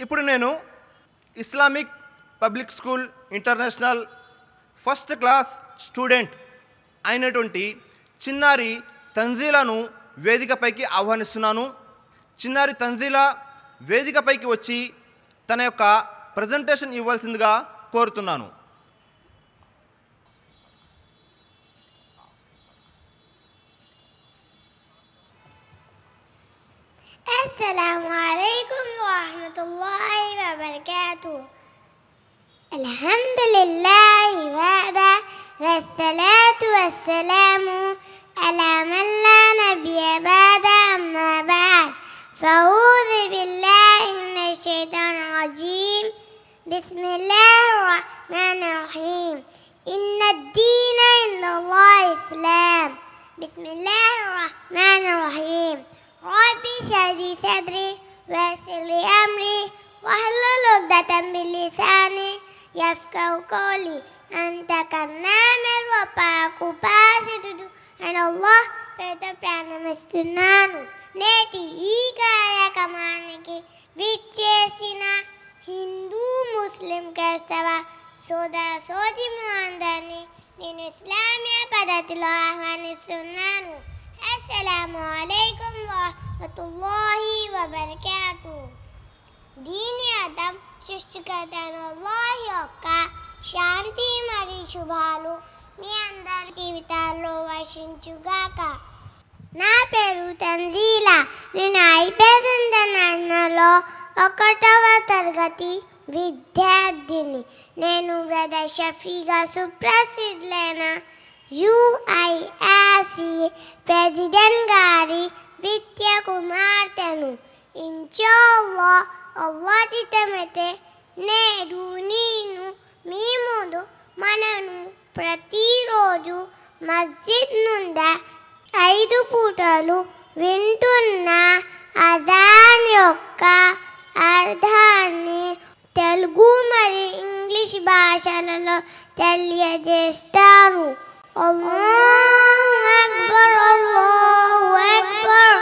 ఇప్పుడు నేను Islamic public school international first class student అయినటువంటి చిన్నారి తంజీలాను వేదికపైకి ఆహ్వానిస్తున్నాను. చిన్నారి తంజీలా వేదికపైకి వచ్చి తన యొక్క ప్రజెంటేషన్ ఇవ్వాల్సిందిగా కోరుతున్నాను. Assalamu alaikum wa rahmatullahi wa barakatuh. Alhamdulillahi wa'ada wassalatu wassalamu ala man la nabiyya ba'da amma ba'd. Fa'udhu billahi minash shaitanir rajim. Bismillahir rahmanir rahim. Inna ad-deena inda Allahi Islam. Bismillahir rahmanir rahim. ربي اشرح لي صدري ويسر لي أمري واحلل عقدة من لساني يفقهوا قولي أنت كالنعم الوفاء బాసితుడు and Allah పేరుతో ప్రారంభిస్తున్నాను. నేటి ఈ కార్యక్రమానికి విచ్చేసిన హిందూ ముస్లిం క్రైస్తవ సోదర సోదరీమణులందరినీ నేను ఇస్లామీయ పద్ధతిలో ఆహ్వానిస్తున్నాను. అస్సలాము అలైకుం వరహ్మతుల్లాహి వబరకాతు. దీని అర్థం సృష్టికర్త అల్లాహ్ యొక్క శాంతి మరియు శుభాలు మీ అందరి జీవితాల్లో వర్షించుగాక. నా పేరు తంజీలా. నేను ఐపీఎస్లో 1వ తరగతి విద్యార్థిని. నేను బ్రదర్ షఫీగా సుప్రసిద్ధులైన UIRC ప్రెసిడెంట్ గారి విద్య కుమార్తెను. ఇన్షాల్లాహ్ అల్లాహ్ చిత్తమైతే నేడు నేను మీ ముందు మనను ప్రతిరోజు మస్జిద్ నుండి 5 పూటలు వింటున్న అజాన్ యొక్క అర్థాన్ని తెలుగు మరియు ఇంగ్లీష్ భాషలలో తెలియజేస్తాను. అల్లాహు అక్బర్ అల్లాహు అక్బర్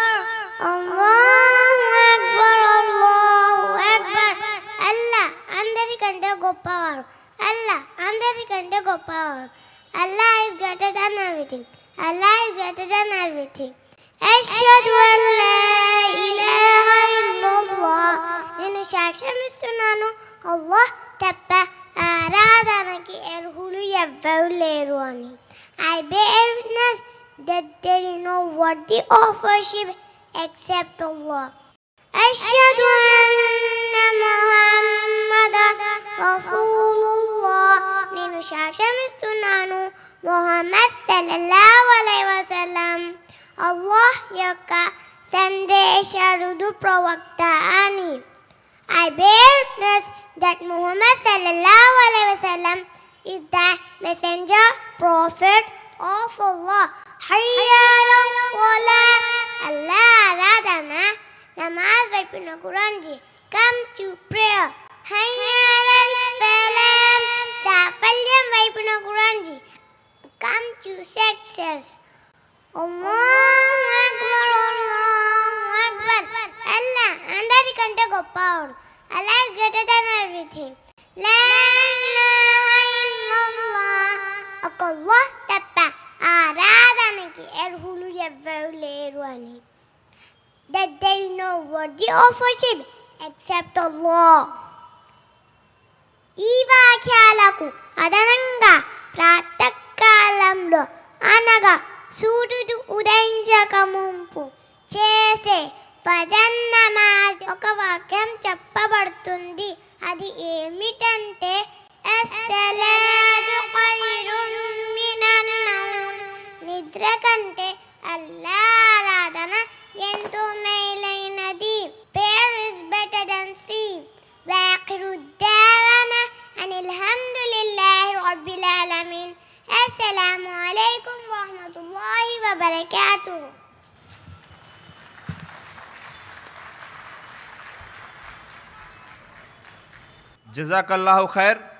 అల్లాహు అక్బర్ అల్లాహు అక్బర్. అల్లాహ్ అందరికంటే గొప్పవాడు. అల్లాహ్ అందరికంటే గొప్పవాడు. Allah is greater than everything. Allah is greater than everything. అష్హదు అన్ లా ఇలాహ ఇల్లల్లాహ్. నేను సాక్ష్యం ఇస్తున్నాను అల్లాహ్ తప్ప ఆరాధనకి అర్హులు ఎవ్వరూ లేరు అని. I bear witness that there is no worthy of worship except Allah. Ashhadu anna Muhammadan Rasulullah. నేను సాక్ష్యం ఇస్తున్నాను ముహమ్మద్ సల్లల్లాహు అలైహి వసల్లం అల్లాహ్ యొక్క సందేశరుడు ప్రవక్త అని. I bear witness that Muhammad sallallahu alaihi wasallam is the messenger, prophet of Allah. Hayya ala salah. Allah aradhana namaz vaipuna Quranji. Come to prayer. Hayya ala falah. Safalyam vaipuna Quranji. Come to success. Allahu Akbar, Allahu Akbar. Allah అందరికంటే గొప్పవాడు. Allah is greater than everything. La ilaha illallah. ఒక అల్లాహ్ తప్ప ఆరాధనకి అర్హులు ఎవ్వరూ లేరు అని. That there is no worthy of worship except Allah. ఈ వాక్యాలకు అదనంగా ప్రాతకాలంలో అనగా సూర్యుడు ఉదయించక ముందు చేసే ఫజర్ నమాజ్ ఒక వాక్యం చెప్పబడుతుంది. అది ఏమిటంటే అస్సలాతు ఖైరున్ మినన్ నౌమ్. నిద్ర కంటే అల్లాహ్ ఆరాధన ఎంతో మేలైనది. Prayer is better than sleep. వాఖిరు దావానా Anil హమ్దులిల్లాహి రబ్బిల్ ఆలమీన్. అస్సలాము అలైకుం వరహ్మతుల్లాహి వబరకాతుహు. జజాకల్లాహు ఖైర్.